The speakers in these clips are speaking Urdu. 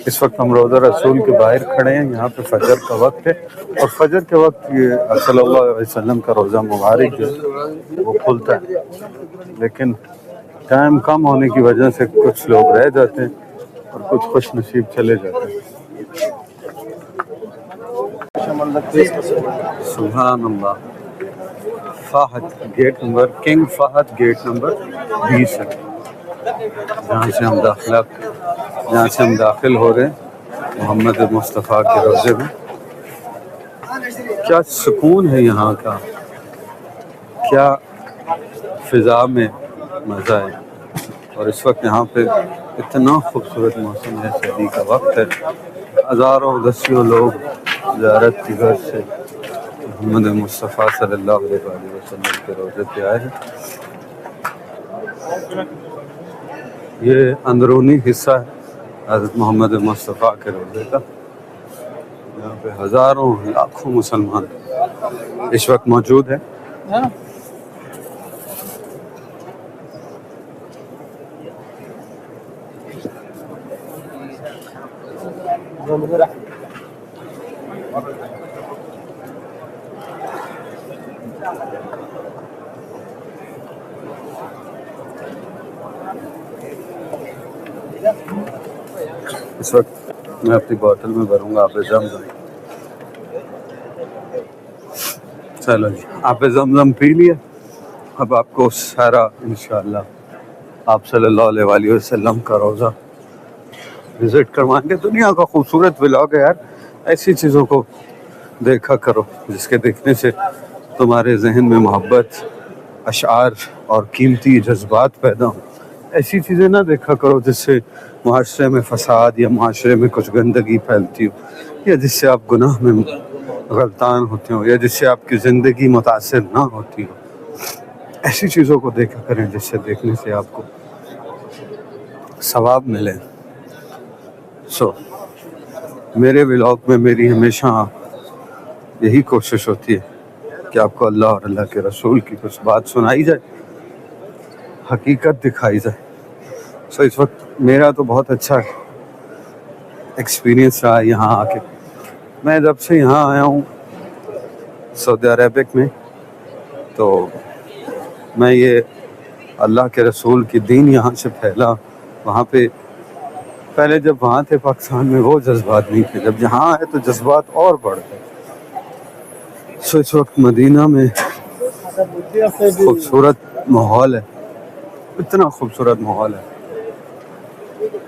اس وقت ہم روضہ رسول کے باہر کھڑے ہیں. یہاں پہ فجر کا وقت ہے اور فجر کے وقت یہ صلی اللہ علیہ وسلم کا روزہ مبارک جو وہ کھلتا ہے، لیکن ٹائم کم ہونے کی وجہ سے کچھ لوگ رہ جاتے ہیں اور کچھ خوش نصیب چلے جاتے ہیں. سبحان اللہ. Fahd gate number king Fahd gate number 20 ہے جہاں سے ہم داخل ہو رہے ہیں محمد مصطفیٰ کے روضے میں. کیا سکون ہے یہاں کا، کیا فضا میں مزہ ہے. اور اس وقت یہاں پہ اتنا خوبصورت موسم ہے، سردی کا وقت ہے. ہزاروں دسیوں لوگ زیارت کی غرض سے محمد مصطفیٰ صلی اللہ علیہ وآلہ وسلم کے روضے پہ آئے ہیں. یہ اندرونی حصہ ہے حضرت محمد مصطفیٰ کے روضے کا. یہاں پہ ہزاروں لاکھوں مسلمان اس وقت موجود ہیں. اس وقت میں اپنی بوتل میں بھروں گا آب زمزم. چلو جی، آب زمزم پی لیا. اب آپ کو سارا انشاءاللہ آپ صلی اللہ علیہ وآلہ وسلم کا روضہ وزٹ کروائیں گے. دنیا کا خوبصورت ولاگ ہے یار. ایسی چیزوں کو دیکھا کرو جس کے دیکھنے سے تمہارے ذہن میں محبت، اشعار اور قیمتی جذبات پیدا ہوں. ایسی چیزیں نہ دیکھا کرو جس سے معاشرے میں فساد یا معاشرے میں کچھ گندگی پھیلتی ہو، یا جس سے آپ گناہ میں غلطان ہوتے ہو، یا جس سے آپ کی زندگی متاثر نہ ہوتی ہو. ایسی چیزوں کو دیکھا کریں جس سے دیکھنے سے آپ کو ثواب ملے. میرے ولاگ میں میری ہمیشہ یہی کوشش ہوتی ہے کہ آپ کو اللہ اور اللہ کے رسول کی کچھ بات سنائی جائے، حقیقت دکھائی جائے. اس وقت میرا تو بہت اچھا ایکسپیرینس رہا یہاں آ کے. میں جب سے یہاں آیا ہوں سعودی عربیہ میں، تو میں یہ اللہ کے رسول کی دین یہاں سے پھیلا. وہاں پہ پہلے جب وہاں تھے پاکستان میں وہ جذبات نہیں تھے، جب یہاں آئے تو جذبات اور بڑھ گئے. اس وقت مدینہ میں خوبصورت ماحول ہے، اتنا خوبصورت ماحول ہے.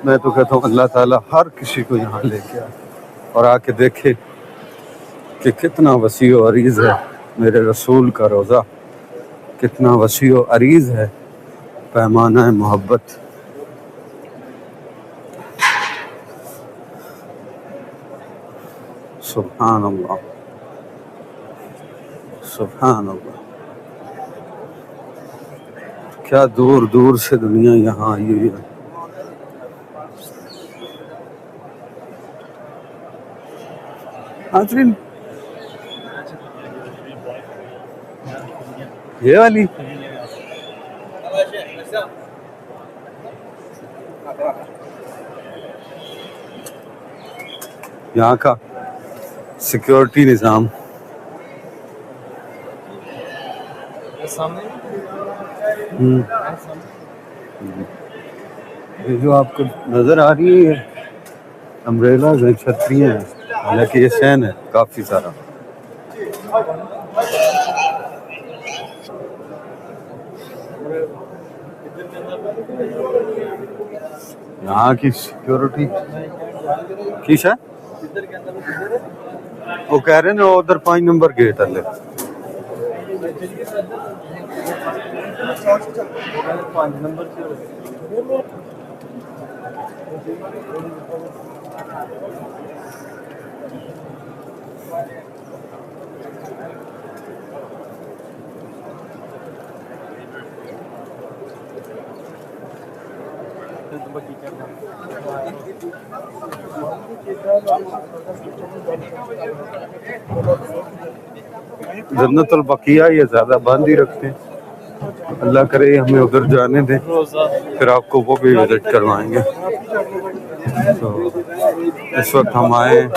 میں تو کہتا ہوں اللہ تعالیٰ ہر کسی کو یہاں لے کے آئے اور آ کے دیکھے کہ کتنا وسیع و عریض ہے میرے رسول کا روضہ، کتنا وسیع و عریض ہے پیمانہ محبت. سبحان اللہ، سبحان اللہ. کیا دور دور سے دنیا یہاں آئی ہوئی ہے. ناظرین یہ والی یہاں کا سیکیورٹی نظام، یہ جو آپ کو نظر آ رہی ہے امبریلاز ہیں، چھتریاں ہیں، حالانکہ یہ سین ہے کافی سارا. یہاں کی سیکیورٹی کیش ہے. وہ کہہ رہے ہیں نا ادھر 5 نمبر گیٹ ہے. جنت البقیہ یہ زیادہ بند ہی رکھتے ہیں. اللہ کرے ہمیں ادھر جانے دیں، پھر آپ کو وہ بھی وزٹ کروائیں گے. تو اس وقت ہم آئے ہیں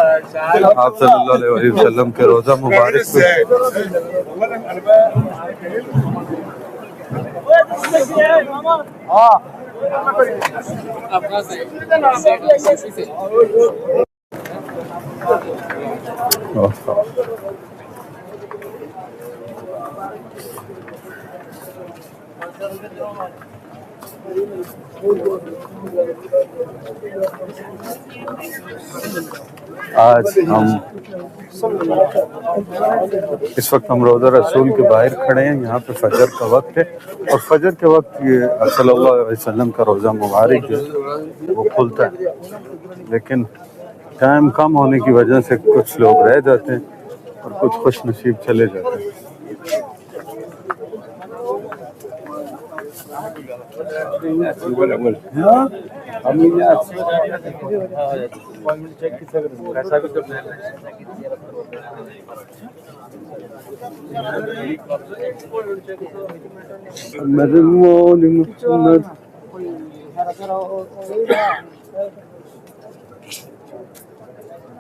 آپ صلی اللہ علیہ وسلم کے روزہ مبارک پہ. آج اس وقت ہم روضہ رسول کے باہر کھڑے ہیں. یہاں پہ فجر کا وقت ہے اور فجر کے وقت یہ صلی اللہ علیہ وسلم کا روزہ مبارک جو وہ کھلتا ہے, لیکن ٹائم کم ہونے کی وجہ سے کچھ لوگ رہ جاتے ہیں اور کچھ خوش نصیب چلے جاتے ہیں. محمد